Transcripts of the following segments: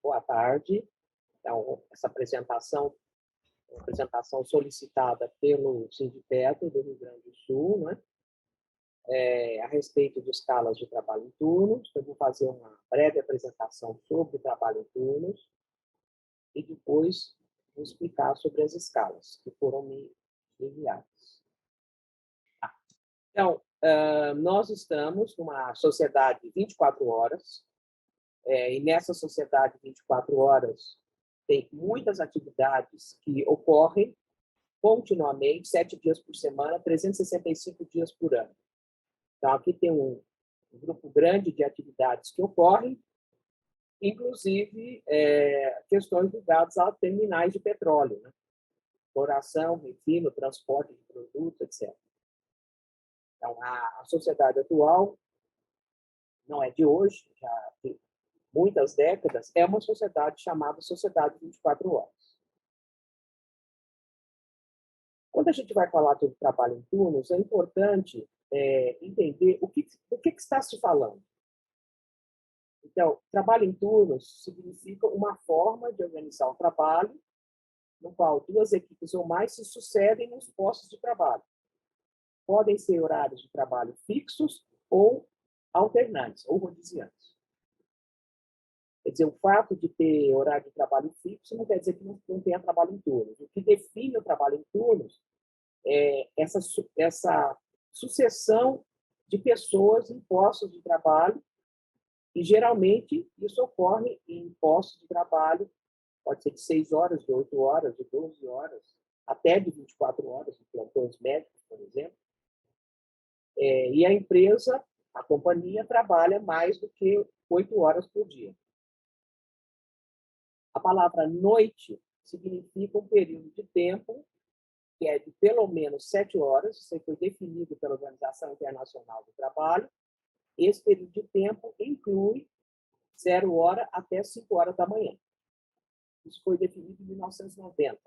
Boa tarde. Então, essa apresentação é uma apresentação solicitada pelo Sindipeto do Rio Grande do Sul, né? A respeito de escalas de trabalho em turnos. Eu vou fazer uma breve apresentação sobre o trabalho em turnos e depois vou explicar sobre as escalas que foram me enviadas. Então, nós estamos numa sociedade 24 horas, e nessa sociedade 24 horas tem muitas atividades que ocorrem continuamente, 7 dias por semana, 365 dias por ano. Então, aqui tem um grupo grande de atividades que ocorrem, inclusive questões ligadas a terminais de petróleo, né? Exploração, refino, transporte de produtos, etc. Então, a sociedade atual não é de hoje, já de muitas décadas, é uma sociedade chamada Sociedade 24 Horas. Quando a gente vai falar sobre trabalho em turnos, é importante entender o que está se falando. Então, trabalho em turnos significa uma forma de organizar o trabalho no qual duas equipes ou mais se sucedem nos postos de trabalho. Podem ser horários de trabalho fixos ou alternantes, ou rodiziantes. Quer dizer, o fato de ter horário de trabalho fixo não quer dizer que não tenha trabalho em turnos. O que define o trabalho em turnos é essa sucessão de pessoas em postos de trabalho, e geralmente isso ocorre em postos de trabalho, pode ser de 6 horas, de 8 horas, de 12 horas, até de 24 horas, de plantões médicos, por exemplo. E a empresa, a companhia, trabalha mais do que 8 horas por dia. A palavra noite significa um período de tempo que é de pelo menos 7 horas, isso foi definido pela Organização Internacional do Trabalho. Esse período de tempo inclui 0 hora até 5 horas da manhã. Isso foi definido em 1990.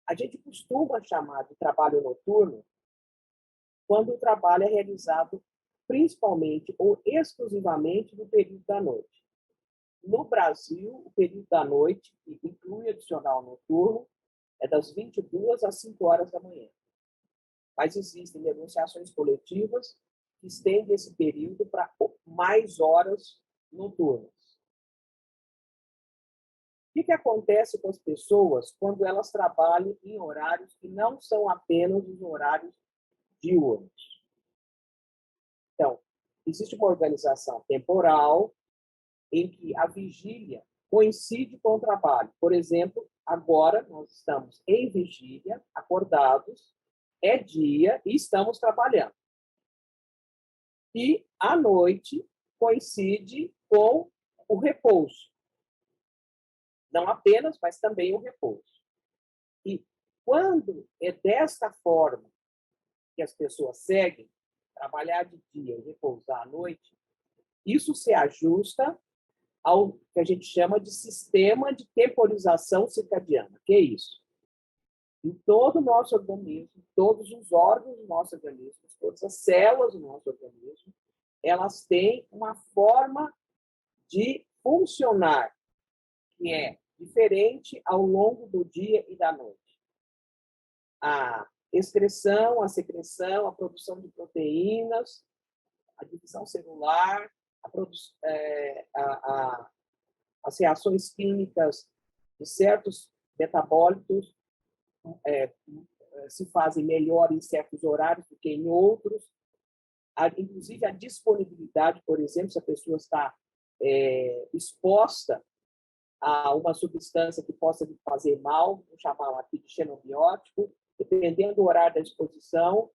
A gente costuma chamar de trabalho noturno quando o trabalho é realizado principalmente ou exclusivamente no período da noite. No Brasil, o período da noite, que inclui adicional noturno, é das 22 às 5 horas da manhã. Mas existem negociações coletivas que estendem esse período para mais horas noturnas. O que acontece com as pessoas quando elas trabalham em horários que não são apenas os horários diurnos? Então, existe uma organização temporal em que a vigília coincide com o trabalho. Por exemplo, agora nós estamos em vigília, acordados, é dia e estamos trabalhando. E à noite coincide com o repouso. Não apenas, mas também o repouso. E quando é desta forma que as pessoas seguem, trabalhar de dia e repousar à noite, isso se ajusta ao que a gente chama de sistema de temporização circadiana. Que é isso? Em todo o nosso organismo, todos os órgãos do nosso organismo, todas as células do nosso organismo, elas têm uma forma de funcionar que é diferente ao longo do dia e da noite. A excreção, a secreção, a produção de proteínas, a divisão celular, as reações químicas de certos metabólitos se fazem melhor em certos horários do que em outros. Inclusive, a disponibilidade, por exemplo, se a pessoa está exposta a uma substância que possa lhe fazer mal, vamos chamar aqui de xenobiótico, dependendo do horário da exposição,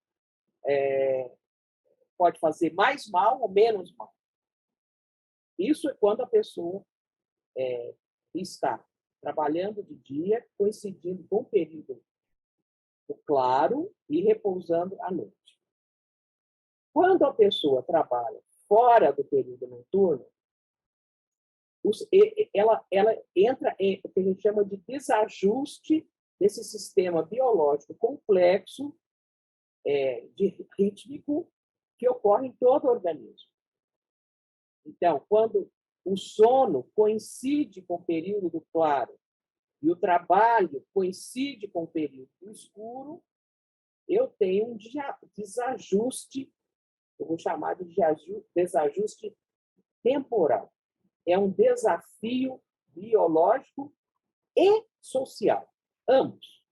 pode fazer mais mal ou menos mal. Isso é quando a pessoa está trabalhando de dia, coincidindo com o período claro e repousando à noite. Quando a pessoa trabalha fora do período noturno, ela entra em o que a gente chama de desajuste desse sistema biológico complexo, de rítmico, que ocorre em todo o organismo. Então, quando o sono coincide com o período do claro e o trabalho coincide com o período do escuro, eu tenho um desajuste, eu vou chamar de desajuste temporal. É um desafio biológico e social, ambos.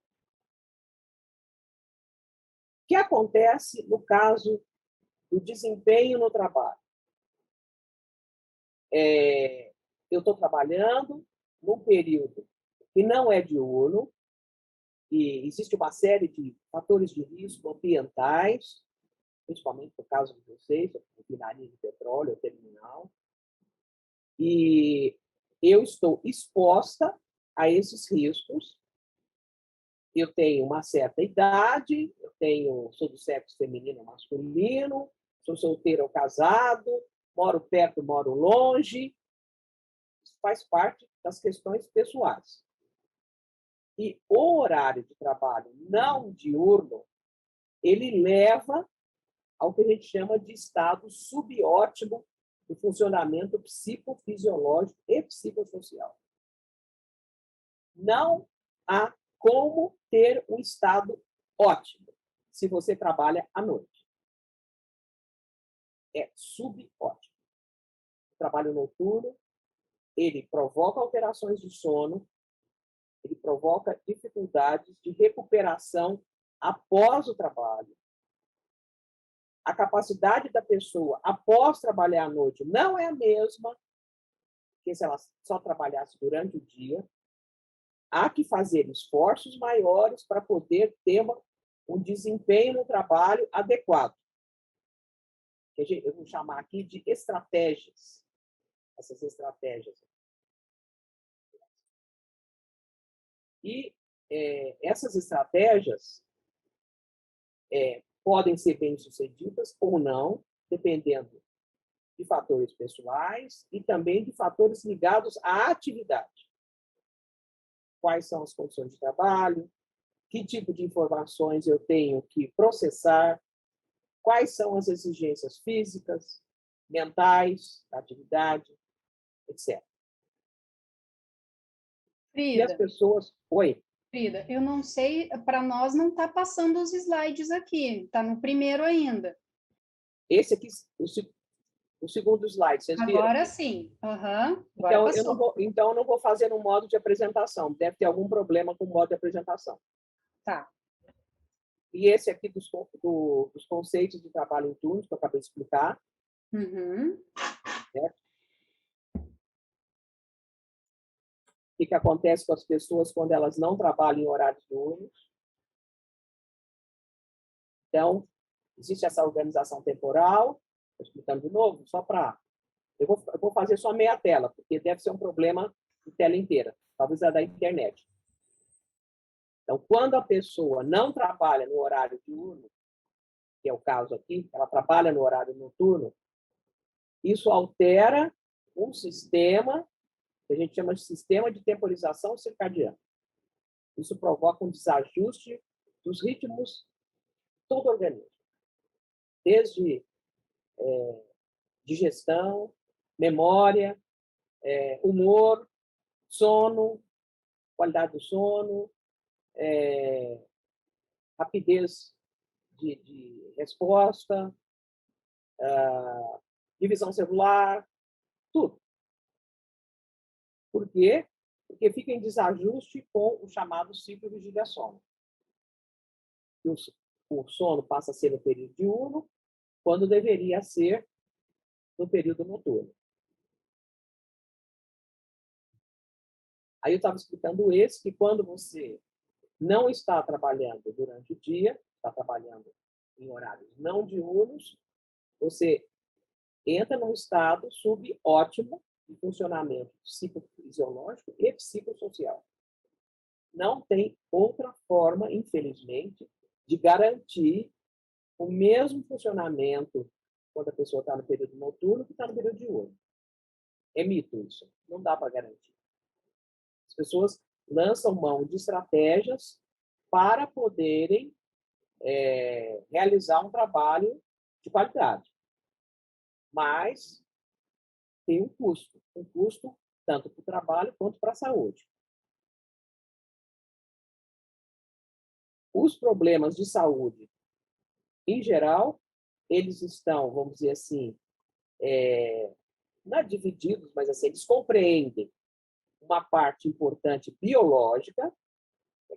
O que acontece no caso do desempenho no trabalho? Eu estou trabalhando num período que não é diurno, e existe uma série de fatores de risco ambientais, principalmente no caso de vocês, refinaria de petróleo, terminal, e eu estou exposta a esses riscos. Eu tenho uma certa idade, sou do sexo feminino ou masculino, sou solteiro ou casado, moro perto, moro longe. Isso faz parte das questões pessoais. E o horário de trabalho não diurno, ele leva ao que a gente chama de estado subótimo do funcionamento psicofisiológico e psicossocial. Não há como ter um estado ótimo se você trabalha à noite. É subótimo. O trabalho noturno, ele provoca alterações de sono, ele provoca dificuldades de recuperação após o trabalho. A capacidade da pessoa após trabalhar à noite não é a mesma que se ela só trabalhasse durante o dia. Há que fazer esforços maiores para poder ter um desempenho no trabalho adequado. Eu vou chamar aqui de estratégias. Essas estratégias. E essas estratégias podem ser bem-sucedidas ou não, dependendo de fatores pessoais e também de fatores ligados à atividade. Quais são as condições de trabalho, que tipo de informações eu tenho que processar, quais são as exigências físicas, mentais, da atividade, etc. E as Frida, pessoas... Oi. Frida, eu não sei, para nós não está passando os slides aqui, está no primeiro ainda. Esse aqui, o segundo slide, vocês viram? Agora sim, agora Então, passou. eu não vou fazer no modo de apresentação. Deve ter algum problema com o modo de apresentação. Tá. E esse aqui dos conceitos de trabalho em turnos, que eu acabei de explicar. Uhum. Certo? O que acontece com as pessoas quando elas não trabalham em horários diurnos. Então, existe essa organização temporal. Estou explicando de novo, só para... Eu vou fazer só meia tela, porque deve ser um problema de tela inteira. Talvez é da internet. Então, quando a pessoa não trabalha no horário diurno, que é o caso aqui, ela trabalha no horário noturno, isso altera um sistema que a gente chama de sistema de temporização circadiana. Isso provoca um desajuste dos ritmos de todo o organismo, desde digestão, memória, humor, sono, qualidade do sono, rapidez de resposta, divisão celular, tudo. Por quê? Porque fica em desajuste com o chamado ciclo vigília-sono. O sono passa a ser no período diurno, quando deveria ser no período noturno. Aí eu estava explicando que quando você não está trabalhando durante o dia, está trabalhando em horários não diurnos, você entra num estado subótimo de funcionamento psicofisiológico e psicossocial. Não tem outra forma, infelizmente, de garantir o mesmo funcionamento quando a pessoa está no período noturno que está no período diurno. É mito isso. Não dá para garantir. As pessoas lançam mão de estratégias para poderem realizar um trabalho de qualidade. Mas tem um custo. um custo tanto para o trabalho quanto para a saúde. Os problemas de saúde, em geral, eles estão, vamos dizer assim, não é divididos, mas assim, eles compreendem uma parte importante biológica,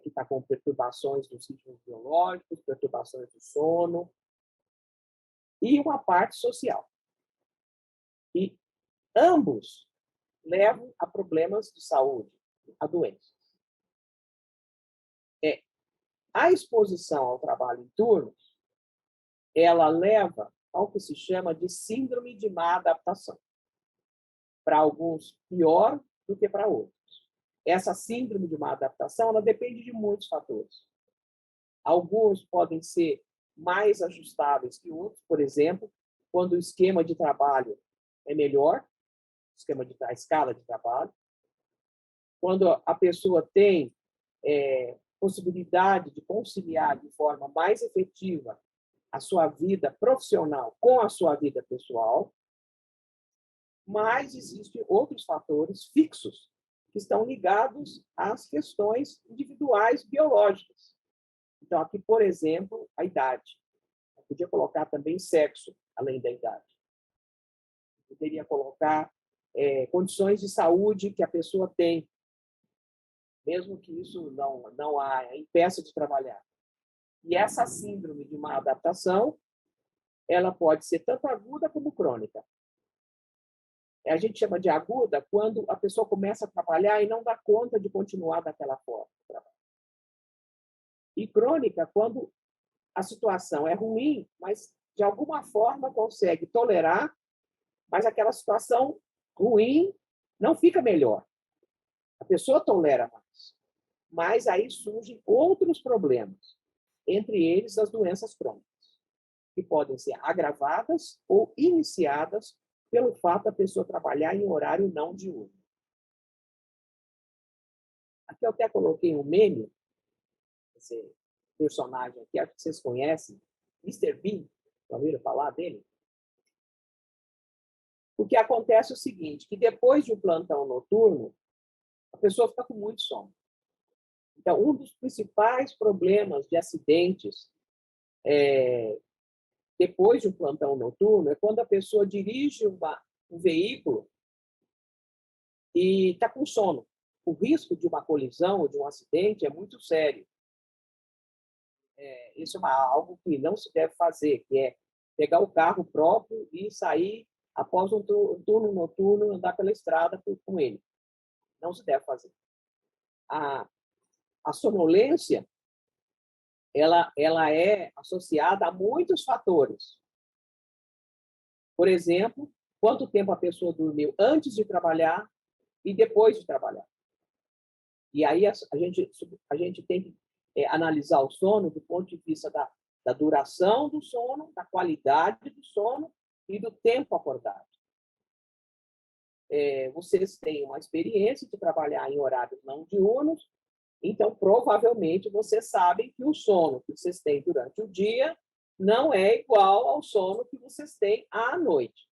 que está com perturbações dos ritmos biológicos, perturbações do sono, e uma parte social. E ambos levam a problemas de saúde, a doenças. A exposição ao trabalho em turnos, ela leva ao que se chama de síndrome de má adaptação. Para alguns, pior do que para outros. Essa síndrome de má adaptação, ela depende de muitos fatores. Alguns podem ser mais ajustáveis que outros, por exemplo, quando o esquema de trabalho é melhor, a escala de trabalho, quando a pessoa tem possibilidade de conciliar de forma mais efetiva a sua vida profissional com a sua vida pessoal, mas existem outros fatores fixos que estão ligados às questões individuais biológicas. Então, aqui, por exemplo, a idade. Eu podia colocar também sexo, além da idade. Eu poderia colocar condições de saúde que a pessoa tem, mesmo que isso não a impeça de trabalhar. E essa síndrome de má adaptação, ela pode ser tanto aguda como crônica. A gente chama de aguda quando a pessoa começa a trabalhar e não dá conta de continuar daquela forma. E crônica quando a situação é ruim, mas de alguma forma consegue tolerar, mas aquela situação ruim não fica melhor. A pessoa tolera mais. Mas aí surgem outros problemas, entre eles as doenças crônicas, que podem ser agravadas ou iniciadas pelo fato da pessoa trabalhar em horário não diurno. Aqui eu até coloquei um meme, esse personagem aqui, acho que vocês conhecem, Mr. Bean, já ouviram falar dele? O que acontece é o seguinte, que depois de um plantão noturno, a pessoa fica com muito sono. Então, um dos principais problemas de acidentes depois de um plantão noturno é quando a pessoa dirige um veículo e está com sono. O risco de uma colisão ou de um acidente é muito sério. Isso é algo que não se deve fazer, que é pegar o carro próprio e sair após um turno noturno, andar pela estrada com ele. Não se deve fazer. A sonolência, ela é associada a muitos fatores. Por exemplo, quanto tempo a pessoa dormiu antes de trabalhar e depois de trabalhar. E aí a gente tem que analisar o sono do ponto de vista da duração do sono, da qualidade do sono e do tempo acordado. Vocês têm uma experiência de trabalhar em horários não diurnos, então provavelmente vocês sabem que o sono que vocês têm durante o dia não é igual ao sono que vocês têm à noite.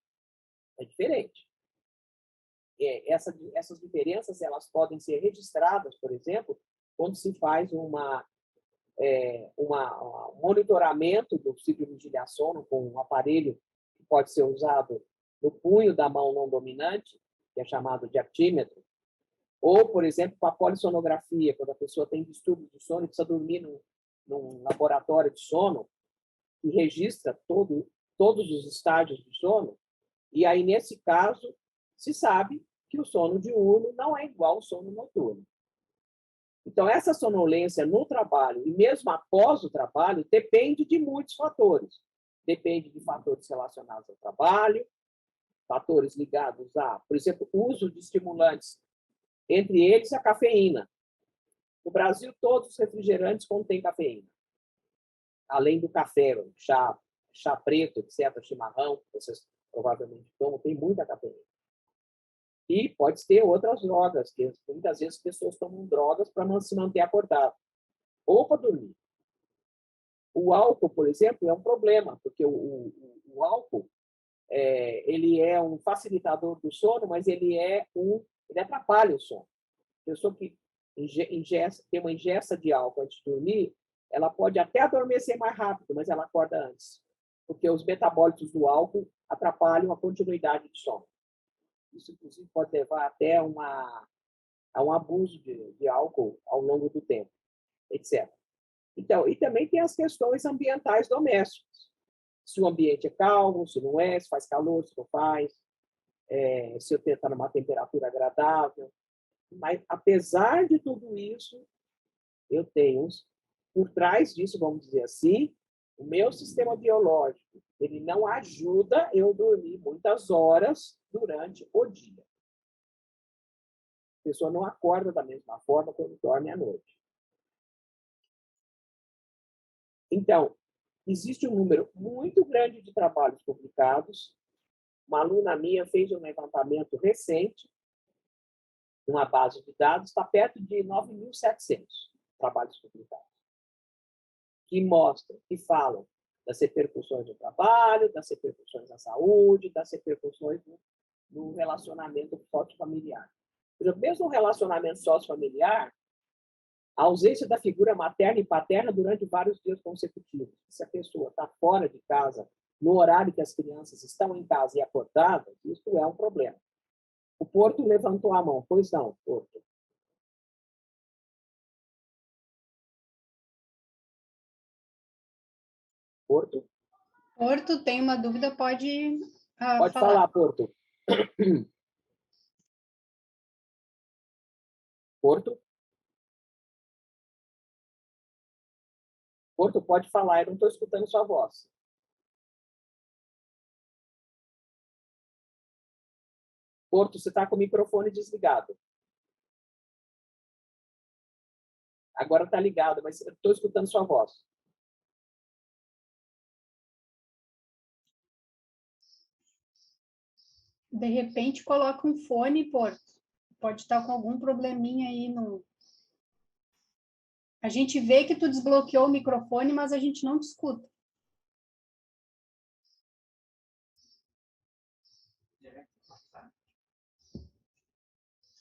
É diferente. Essas diferenças elas podem ser registradas, por exemplo, quando se faz um monitoramento do ciclo de vigília-sono com um aparelho que pode ser usado no punho da mão não dominante, que é chamado de actímetro, ou, por exemplo, com a polissonografia, quando a pessoa tem distúrbio de sono e precisa dormir num laboratório de sono, que registra todos os estágios do sono, e aí, nesse caso, se sabe que o sono diurno não é igual ao sono noturno. Então, essa sonolência no trabalho, e mesmo após o trabalho, depende de muitos fatores. Depende de fatores relacionados ao trabalho, fatores ligados a, por exemplo, uso de estimulantes, entre eles a cafeína. No Brasil, todos os refrigerantes contêm cafeína. Além do café, chá preto, etc., chimarrão, que vocês provavelmente tomam, tem muita cafeína. E pode ter outras drogas, que muitas vezes as pessoas tomam drogas para se manter acordado, ou para dormir. O álcool, por exemplo, é um problema, porque o álcool ele é um facilitador do sono, mas ele atrapalha o sono. A pessoa que tem uma ingesta de álcool antes de dormir, ela pode até adormecer mais rápido, mas ela acorda antes, porque os metabólitos do álcool atrapalham a continuidade do sono. Isso, inclusive, pode levar até a um abuso de álcool ao longo do tempo, etc. Então, e também tem as questões ambientais domésticas. Se o ambiente é calmo, se não é, se faz calor, se não faz, se eu estou numa temperatura agradável. Mas, apesar de tudo isso, eu tenho, por trás disso, vamos dizer assim, o meu sistema biológico, ele não ajuda eu dormir muitas horas durante o dia. A pessoa não acorda da mesma forma quando dorme à noite. Então, existe um número muito grande de trabalhos publicados. Uma aluna minha fez um levantamento recente, uma base de dados, está perto de 9.700 trabalhos publicados, que mostram, que falam das repercussões do trabalho, das repercussões na saúde, das repercussões no relacionamento sócio-familiar. Mesmo no relacionamento sócio-familiar, a ausência da figura materna e paterna durante vários dias consecutivos. Se a pessoa está fora de casa, no horário que as crianças estão em casa e acordadas, isso é um problema. O Porto levantou a mão. Pois não, Porto. Porto? Porto, tem uma dúvida, pode Pode falar. falar, Porto. Porto? Porto, pode falar, eu não estou escutando sua voz. Porto, você está com o microfone desligado. Agora está ligado, mas eu estou escutando sua voz. De repente, coloca um fone, Porto. Pode estar com algum probleminha aí no... A gente vê que tu desbloqueou o microfone, mas a gente não te escuta.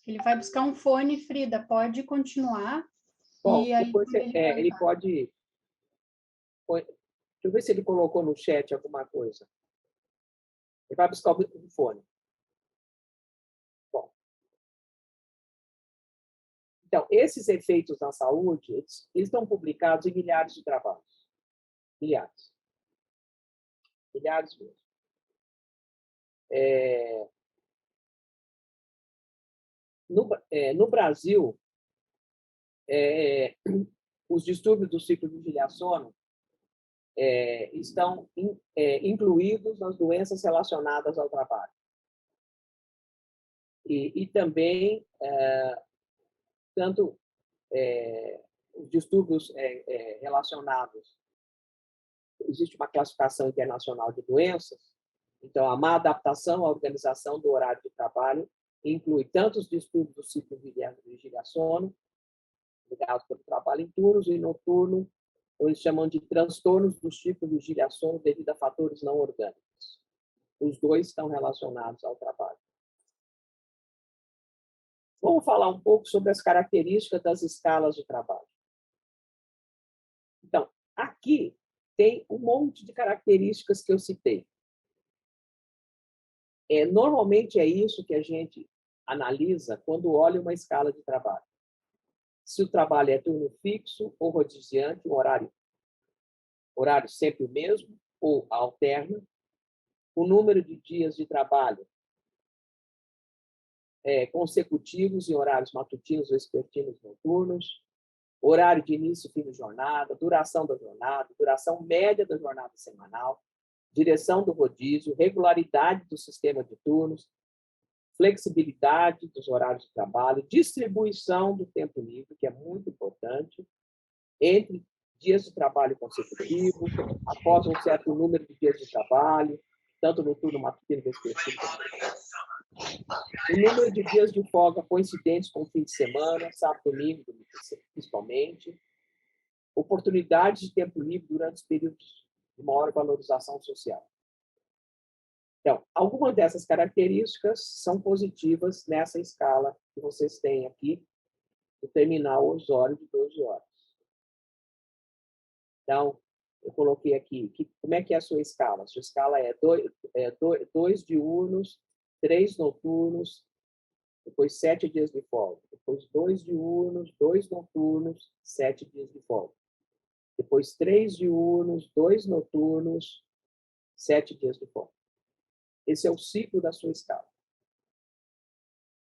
Ele vai buscar um fone, Frida, pode continuar. Bom, E aí depois ele vai. pode... Deixa eu ver se ele colocou no chat alguma coisa. Ele vai buscar o microfone. Bom. Então, esses efeitos na saúde, eles estão publicados em milhares de trabalhos. Milhares. Milhares mesmo. No Brasil, os distúrbios do ciclo de vigília-sono estão incluídos nas doenças relacionadas ao trabalho. E também, tanto os distúrbios relacionados, existe uma classificação internacional de doenças, então a má adaptação à organização do horário de trabalho inclui tanto os distúrbios do ciclo de vigília-sono, ligados pelo trabalho em turnos e noturno, ou eles chamam de transtornos do ciclo de vigília-sono devido a fatores não orgânicos. Os dois estão relacionados ao trabalho. Vamos falar um pouco sobre as características das escalas de trabalho. Então, aqui tem um monte de características que eu citei. Normalmente é isso que a gente analisa quando olha uma escala de trabalho. Se o trabalho é turno fixo ou rotativo, um horário sempre o mesmo ou alterno, o número de dias de trabalho consecutivos em horários matutinos ou vespertinos noturnos, horário de início e fim de jornada, duração da jornada, duração média da jornada semanal, direção do rodízio, regularidade do sistema de turnos, flexibilidade dos horários de trabalho, distribuição do tempo livre, que é muito importante, entre dias de trabalho consecutivos, após um certo número de dias de trabalho, tanto no turno matutino, vespertino, o número de dias de folga coincidentes com o fim de semana, sábado, domingo, principalmente, oportunidades de tempo livre durante os períodos de maior valorização social. Então, algumas dessas características são positivas nessa escala que vocês têm aqui, do terminal Osório de 12 horas. Então, eu coloquei aqui, como é que é a sua escala? A sua escala é 2 diurnos, 3 noturnos, depois 7 dias de folga. Depois 2 diurnos, 2 noturnos, 7 dias de folga. Depois 3 diurnos, 2 noturnos, 7 dias de folga. Esse é o ciclo da sua escala.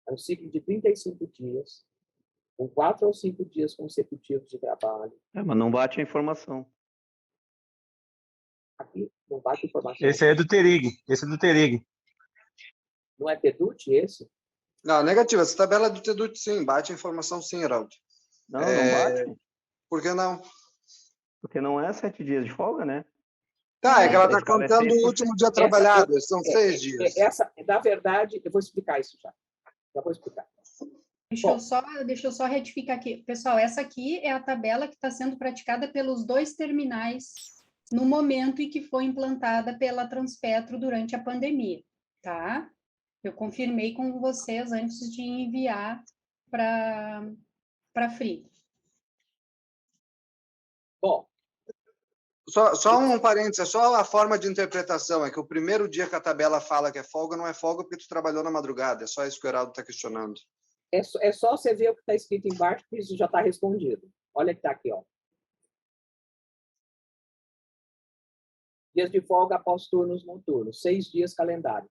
É um ciclo de 35 dias, com 4 ou 5 dias consecutivos de trabalho. Mas não bate a informação. Aqui não bate a informação. Esse é do Terig. Esse é do Terig. Não é TEDUT esse? Não, negativo. Essa tabela é do TEDUT, sim. Bate a informação, sim, Heraldo. Não, não bate. Por que não? Porque não é 7 dias de folga, né? Tá, é que ela está escala é contando 6%. o último dia trabalhado. São 6 dias. Na verdade, eu vou explicar isso já. Já vou explicar. Deixa eu só retificar aqui. Pessoal, essa aqui é a tabela que está sendo praticada pelos 2 terminais no momento em que foi implantada pela Transpetro durante a pandemia, tá? Eu confirmei com vocês antes de enviar para a FRI. Bom, Só um parênteses, é só a forma de interpretação. É que o primeiro dia que a tabela fala que é folga, não é folga porque tu trabalhou na madrugada. É só isso que o Heraldo está questionando. é só você ver o que está escrito embaixo, que isso já está respondido. Olha que está aqui, ó. Dias de folga após turnos noturnos. 6 dias calendário.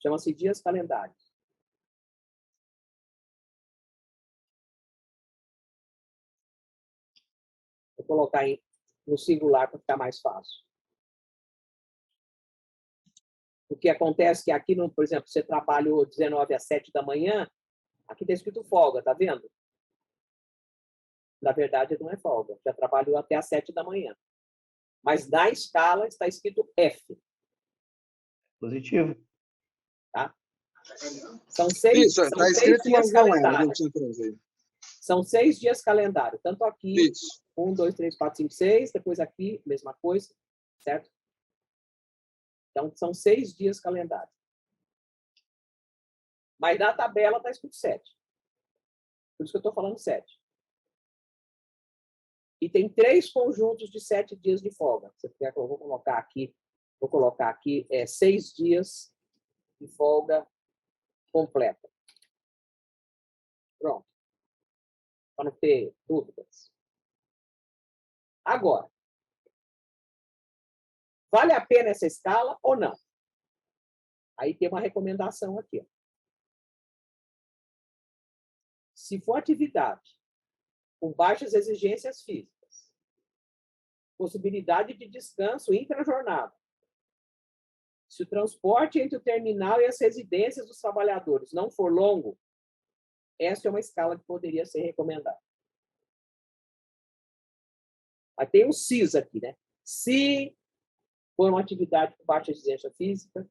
Chama-se dias calendários. Vou colocar no singular para ficar mais fácil. O que acontece é que aqui, por exemplo, você trabalhou 19 às 7 da manhã, aqui está escrito folga, tá vendo? Na verdade, não é folga. Já trabalhou até às 7 da manhã. Mas na escala está escrito F. Positivo. Tá? São 6 Isso, está escrito, dias mas não é. calendário. São 6 dias calendário. Tanto aqui, Isso. 1, 2, 3, 4, 5, 6. Depois aqui, mesma coisa. Certo? Então, são 6 dias calendário. Mas na tabela está escrito 7. Por isso que eu estou falando 7. E tem 3 conjuntos de 7 dias de folga. Você quer que eu vou colocar aqui 6 dias de folga completa. Pronto. Para não ter dúvidas. Agora, vale a pena essa escala ou não? Aí tem uma recomendação aqui. Ó. Se for atividade com baixas exigências físicas, possibilidade de descanso intra-jornada, se o transporte entre o terminal e as residências dos trabalhadores não for longo, essa é uma escala que poderia ser recomendada. Mas tem um SIS aqui, né? Se for uma atividade com baixa exigência física,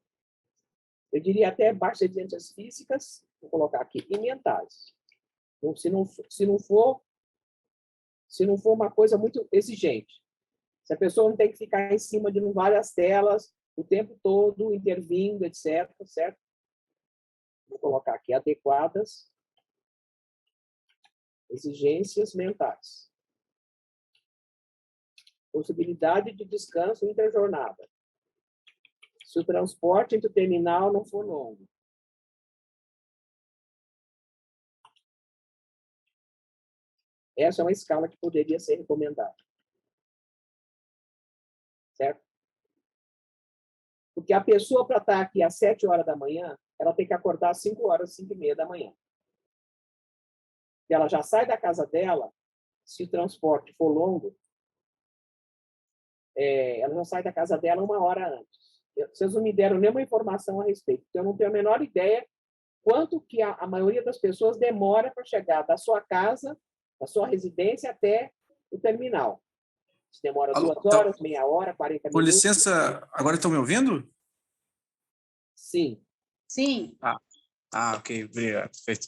eu diria até baixas exigências físicas, vou colocar aqui, e mentais. Então, se não for uma coisa muito exigente, se a pessoa não tem que ficar em cima de várias telas o tempo todo, intervindo, etc., certo? Vou colocar aqui adequadas exigências mentais. Possibilidade de descanso interjornada. Se o transporte entre o terminal não for longo. Essa é uma escala que poderia ser recomendada. Certo? Porque a pessoa, para estar aqui às 7 horas da manhã, ela tem que acordar às 5 horas, 5 e meia da manhã. E ela já sai da casa dela, se o transporte for longo, ela já sai da casa dela 1 hora antes. Vocês não me deram nenhuma informação a respeito. Então, eu não tenho a menor ideia quanto que a maioria das pessoas demora para chegar da sua casa, da sua residência, até o terminal. Se demora 2 horas, meia hora, 40 minutos. Com licença, agora estão me ouvindo? Sim. Sim. Ok, obrigado. Perfeito.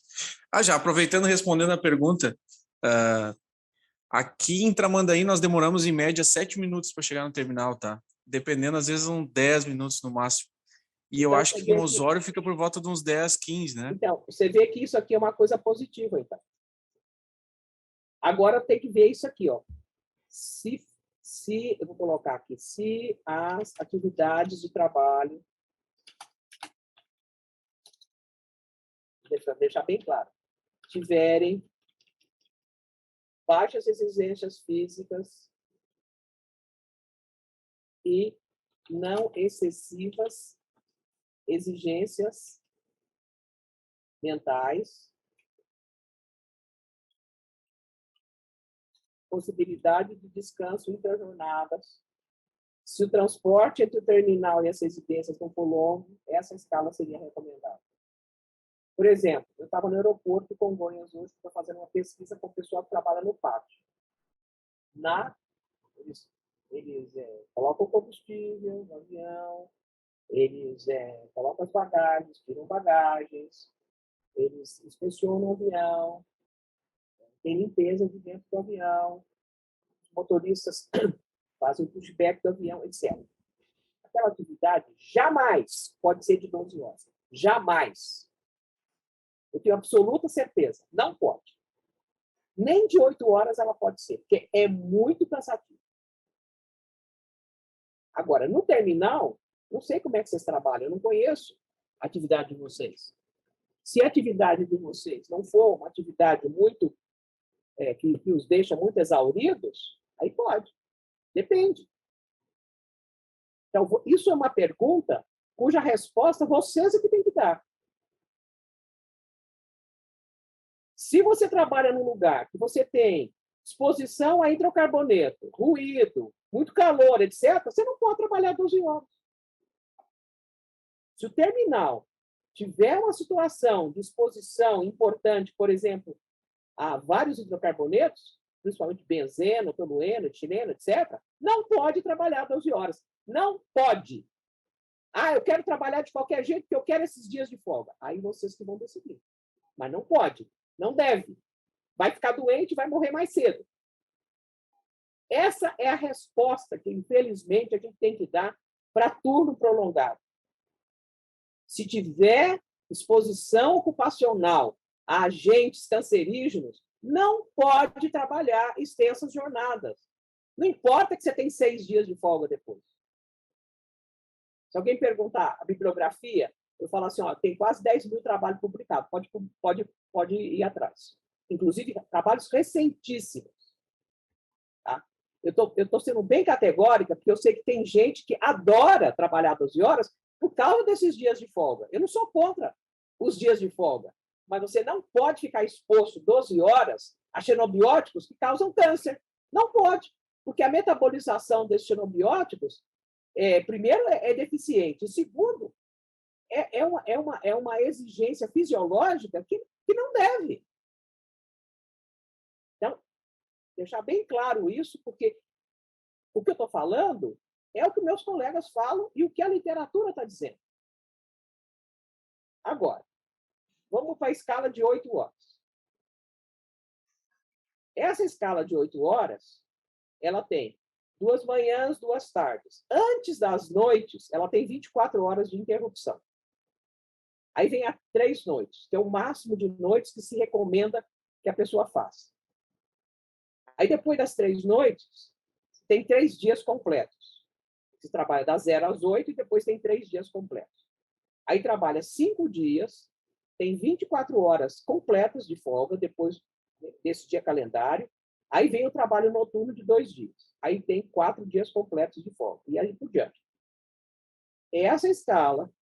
Já aproveitando e respondendo a pergunta, aqui em Tramandaí nós demoramos em média 7 minutos para chegar no terminal, tá? dependendo, às vezes, uns 10 minutos no máximo. E eu Então, acho você que vê no que- Osório fica por volta de uns 10, 15, né? Então, você vê que isso aqui é uma coisa positiva, então. Agora tem que ver isso aqui, ó. Eu vou colocar aqui, se as atividades de trabalho, deixar bem claro, tiverem baixas exigências físicas e não excessivas exigências mentais, possibilidade de descanso interjornadas. Se o transporte entre o terminal e as residências não for longo, essa escala seria recomendada. Por exemplo, eu estava no aeroporto de Congonhas hoje, estou fazendo uma pesquisa com o pessoal que trabalha no pátio. Eles colocam combustível no avião, eles colocam as bagagens, tiram bagagens, eles inspecionam o avião, tem limpeza de dentro do avião, os motoristas fazem o pushback do avião, etc. Aquela atividade jamais pode ser de 12 horas. Jamais. Eu tenho absoluta certeza. Não pode. Nem de 8 horas ela pode ser, porque é muito cansativo. Agora, no terminal, não sei como é que vocês trabalham, eu não conheço a atividade de vocês. Se a atividade de vocês não for uma atividade muito que os deixa muito exauridos, aí pode. Depende. Então, isso é uma pergunta cuja resposta vocês é que tem que dar. Se você trabalha num lugar que você tem exposição a hidrocarboneto, ruído, muito calor, etc., você não pode trabalhar 12 horas. Se o terminal tiver uma situação de exposição importante, por exemplo, a vários hidrocarbonetos, principalmente benzeno, tolueno, etileno, etc., não pode trabalhar 12 horas. Não pode. Ah, eu quero trabalhar de qualquer jeito, porque eu quero esses dias de folga. Aí vocês que vão decidir. Mas não pode. Não deve. Vai ficar doente e vai morrer mais cedo. Essa é a resposta que, infelizmente, a gente tem que dar para turno prolongado. Se tiver exposição ocupacional a agentes cancerígenos, não pode trabalhar extensas jornadas. Não importa que você tem 6 dias de folga depois. Se alguém perguntar a bibliografia, eu falo assim, ó, tem quase 10 mil trabalhos publicados, pode ir atrás. Inclusive, trabalhos recentíssimos. Tá? Eu estou sendo bem categórica, porque eu sei que tem gente que adora trabalhar 12 horas por causa desses dias de folga. Eu não sou contra os dias de folga, mas você não pode ficar exposto 12 horas a xenobióticos que causam câncer. Não pode, porque a metabolização desses xenobióticos, primeiro, é deficiente, e segundo, é uma exigência fisiológica que não deve. Então, deixar bem claro isso, porque o que eu estou falando é o que meus colegas falam e o que a literatura está dizendo. Agora, vamos para a escala de 8 horas. Essa escala de 8 horas, ela tem 2 manhãs, 2 tardes. Antes das noites, ela tem 24 horas de interrupção. Aí vem a 3 noites, que é o máximo de noites que se recomenda que a pessoa faça. Aí, depois das 3 noites, tem 3 dias completos. Você trabalha das 0 às 8 e depois tem 3 dias completos. Aí trabalha 5 dias, tem 24 horas completas de folga depois desse dia calendário. Aí vem o trabalho noturno de 2 dias. Aí tem 4 dias completos de folga. E aí por diante. Essa escala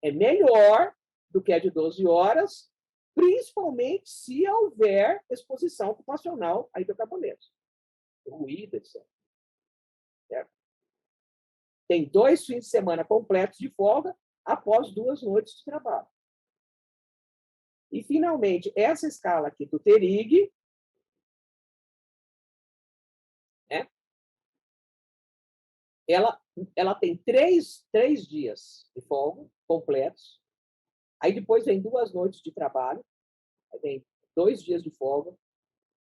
é melhor do que a de 12 horas, principalmente se houver exposição ocupacional a hidrocarbonetos. Ruído, etc. Certo? Tem 2 fins de semana completos de folga após 2 noites de trabalho. E, finalmente, essa escala aqui do TERIG, né? Ela tem 3 dias de folga completos. Aí depois vem 2 noites de trabalho. Aí vem 2 dias de folga.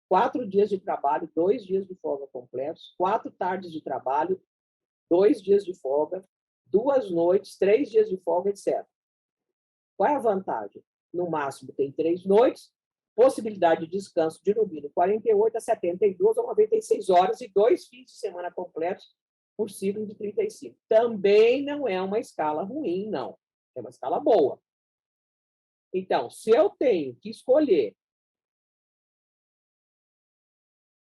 4 dias de trabalho, 2 dias de folga completos. 4 tardes de trabalho 2 dias de folga, 2 noites, 3 dias de folga, etc. Qual é a vantagem? No máximo tem 3 noites, possibilidade de descanso de no mínimo 48 a 72 ou 96 horas e 2 fins de semana completos por ciclo de 35. Também não é uma escala ruim, não. É uma escala boa. Então, se eu tenho que escolher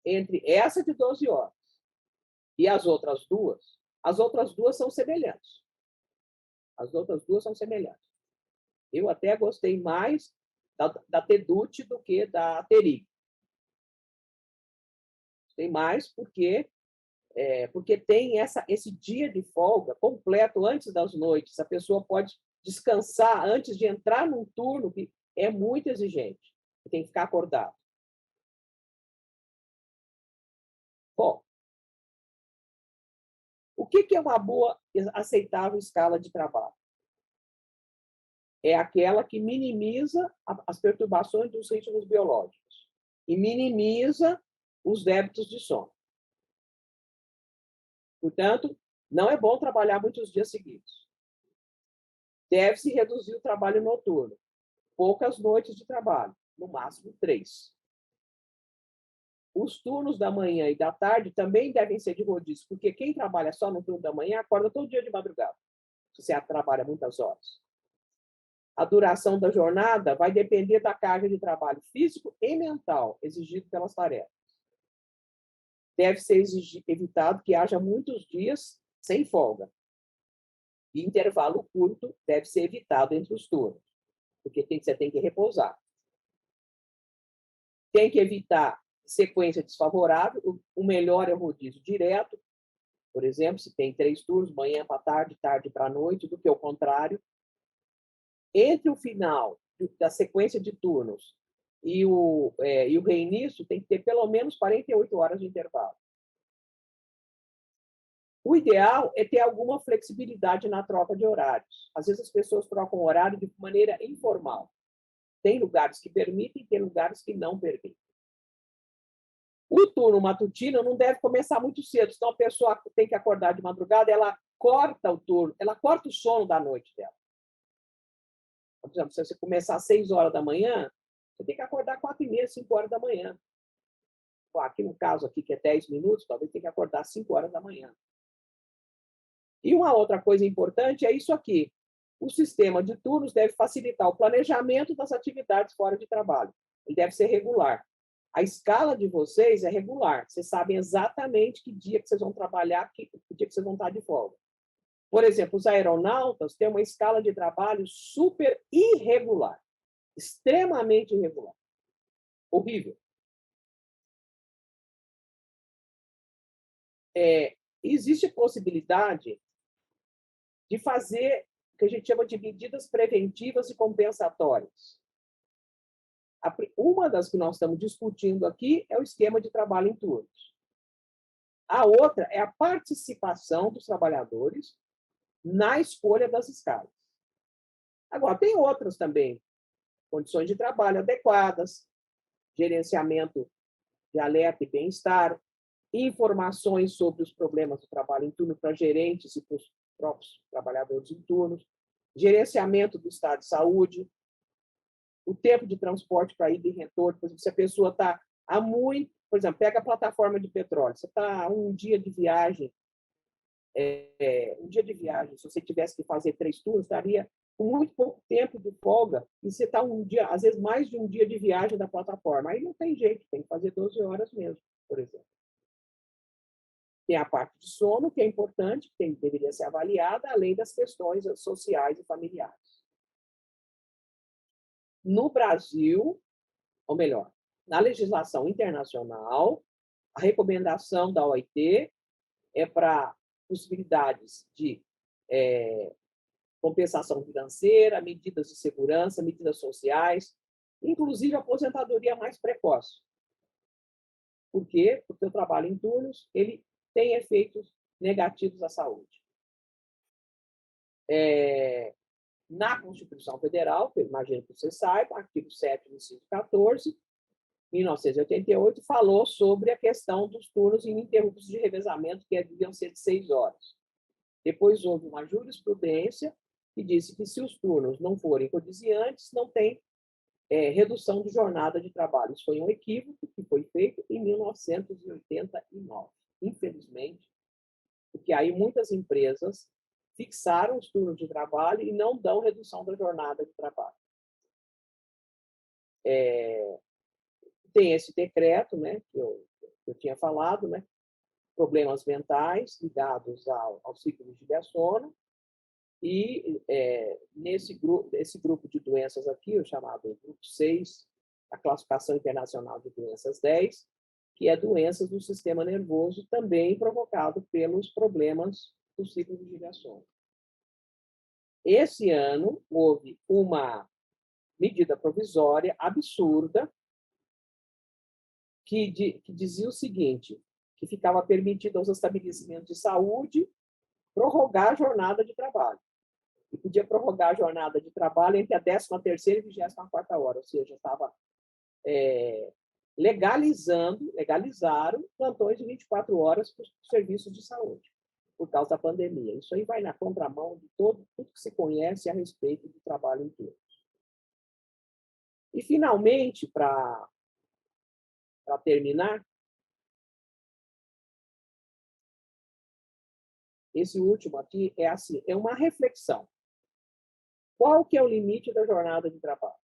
entre essa de 12 horas e as outras duas são semelhantes. As outras duas são semelhantes. Eu até gostei mais da TEDUT do que da TERIG. Tem mais porque tem esse dia de folga completo antes das noites. A pessoa pode descansar antes de entrar num turno que é muito exigente. Tem que ficar acordado. Bom, o que é uma boa, aceitável escala de trabalho? É aquela que minimiza as perturbações dos ritmos biológicos e minimiza os débitos de sono. Portanto, não é bom trabalhar muitos dias seguidos. Deve-se reduzir o trabalho noturno. Poucas noites de trabalho, no máximo 3. Os turnos da manhã e da tarde também devem ser de rodízio, porque quem trabalha só no turno da manhã acorda todo dia de madrugada, se você trabalha muitas horas. A duração da jornada vai depender da carga de trabalho físico e mental exigido pelas tarefas. Deve ser evitado que haja muitos dias sem folga. E intervalo curto deve ser evitado entre os turnos, porque você tem que repousar. Tem que evitar sequência desfavorável. O melhor é o rodízio direto. Por exemplo, se tem 3 turnos, manhã para tarde, tarde para noite, do que o contrário. Entre o final da sequência de turnos e o reinício, tem que ter pelo menos 48 horas de intervalo. O ideal é ter alguma flexibilidade na troca de horários. Às vezes as pessoas trocam horário de maneira informal. Tem lugares que permitem, tem lugares que não permitem. O turno matutino não deve começar muito cedo, senão a pessoa tem que acordar de madrugada, ela corta o turno, ela corta o sono da noite dela. Por exemplo, se você começar às 6 horas da manhã, você tem que acordar 4h30, 5 horas da manhã. Aqui no caso, aqui, que é 10 minutos, talvez tenha que acordar às 5 horas da manhã. E uma outra coisa importante é isso aqui. O sistema de turnos deve facilitar o planejamento das atividades fora de trabalho. Ele deve ser regular. A escala de vocês é regular. Vocês sabem exatamente que dia que vocês vão trabalhar, que dia que vocês vão estar de folga. Por exemplo, os aeronautas têm uma escala de trabalho super irregular, extremamente irregular. Horrível. Existe possibilidade de fazer o que a gente chama de medidas preventivas e compensatórias. Uma das que nós estamos discutindo aqui é o esquema de trabalho em turnos. A outra é a participação dos trabalhadores na escolha das escalas. Agora, tem outras também. Condições de trabalho adequadas, gerenciamento de alerta e bem-estar, informações sobre os problemas do trabalho em turno para gerentes e para os próprios trabalhadores em turnos, gerenciamento do estado de saúde, o tempo de transporte para ida e retorno. Por exemplo, se a pessoa está há muito... Por exemplo, pega a plataforma de petróleo. Você está um dia de viagem, se você tivesse que fazer 3 turnos, estaria com muito pouco tempo de folga e você está um dia, às vezes mais de um dia de viagem da plataforma. Aí não tem jeito, tem que fazer 12 horas mesmo, por exemplo. Tem a parte de sono, que é importante, que deveria ser avaliada, além das questões sociais e familiares. No Brasil, ou melhor, na legislação internacional, a recomendação da OIT é para possibilidades de compensação financeira, medidas de segurança, medidas sociais, inclusive a aposentadoria mais precoce. Por quê? Porque o trabalho em turnos ele tem efeitos negativos à saúde. Na Constituição Federal, que eu imagino que você saiba, artigo 7º, inciso 14, 1988, falou sobre a questão dos turnos ininterruptos de revezamento, que deviam ser de 6 horas. Depois houve uma jurisprudência que disse que se os turnos não forem codiciantes, não tem redução de jornada de trabalho. Isso foi um equívoco que foi feito em 1989, infelizmente, porque aí muitas empresas fixaram os turnos de trabalho e não dão redução da jornada de trabalho. Tem esse decreto, né, que eu tinha falado, né, problemas mentais ligados ao ciclo de Giresono, e esse grupo de doenças aqui, o chamado grupo 6, a classificação internacional de doenças 10, que é doenças do sistema nervoso, também provocado pelos problemas do ciclo de Giresono. Esse ano, houve uma medida provisória absurda que dizia o seguinte, que ficava permitido aos estabelecimentos de saúde prorrogar a jornada de trabalho. E podia prorrogar a jornada de trabalho entre a 13ª e 24ª hora, ou seja, estava legalizaram plantões de 24 horas para os serviços de saúde, por causa da pandemia. Isso aí vai na contramão de tudo que se conhece a respeito do trabalho em turnos. E, finalmente, para terminar, esse último aqui é uma reflexão. Qual que é o limite da jornada de trabalho?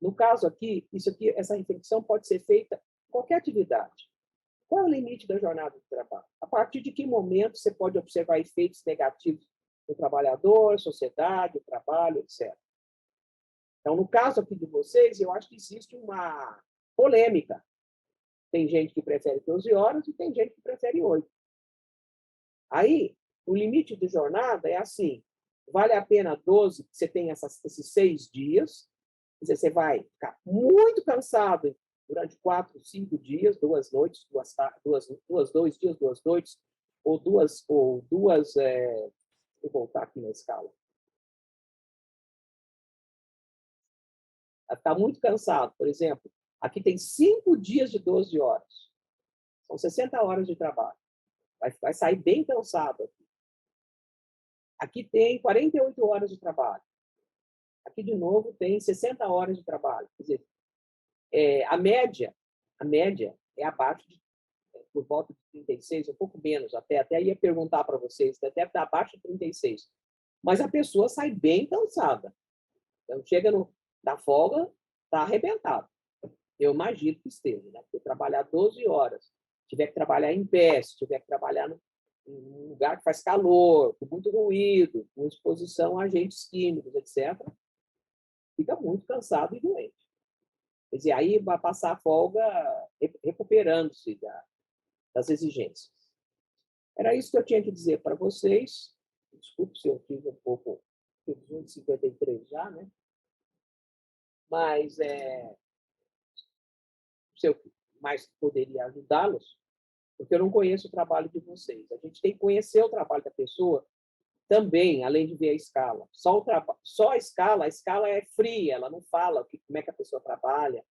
No caso aqui, essa reflexão pode ser feita em qualquer atividade. Qual é o limite da jornada de trabalho? A partir de que momento você pode observar efeitos negativos no trabalhador, sociedade, trabalho, etc. Então, no caso aqui de vocês, eu acho que existe uma polêmica. Tem gente que prefere 12 horas e tem gente que prefere 8. Aí, o limite de jornada é assim, vale a pena 12, você tem esses 6 dias, quer dizer, você vai ficar muito cansado durante 4, 5 dias, 2 noites, 2 dias, 2 noites, ou duas vou voltar aqui na escala. Está muito cansado, por exemplo, aqui tem 5 dias de 12 horas, são 60 horas de trabalho, vai sair bem cansado aqui. Aqui tem 48 horas de trabalho. Aqui, de novo, tem 60 horas de trabalho. Quer dizer, a média é abaixo por volta de 36, um pouco menos, até ia perguntar para vocês, deve estar abaixo de 36. Mas a pessoa sai bem cansada. Então, chega da folga, está arrebentado. Eu imagino que esteja, né? Porque trabalhar 12 horas, tiver que trabalhar em pé, se tiver que trabalhar em um lugar que faz calor, com muito ruído, com exposição a agentes químicos, etc., fica muito cansado e doente. Quer dizer, aí vai passar a folga recuperando-se das exigências. Era isso que eu tinha que dizer para vocês. Desculpe se eu fiz um pouco, 18h53 já, né? Mas se eu mais poderia ajudá-los, porque eu não conheço o trabalho de vocês. A gente tem que conhecer o trabalho da pessoa também, além de ver a escala. Só a escala é fria, ela não fala como é que a pessoa trabalha,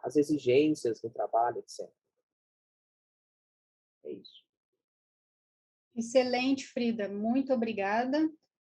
as exigências do trabalho, etc. É isso. Excelente, Frida. Muito obrigada.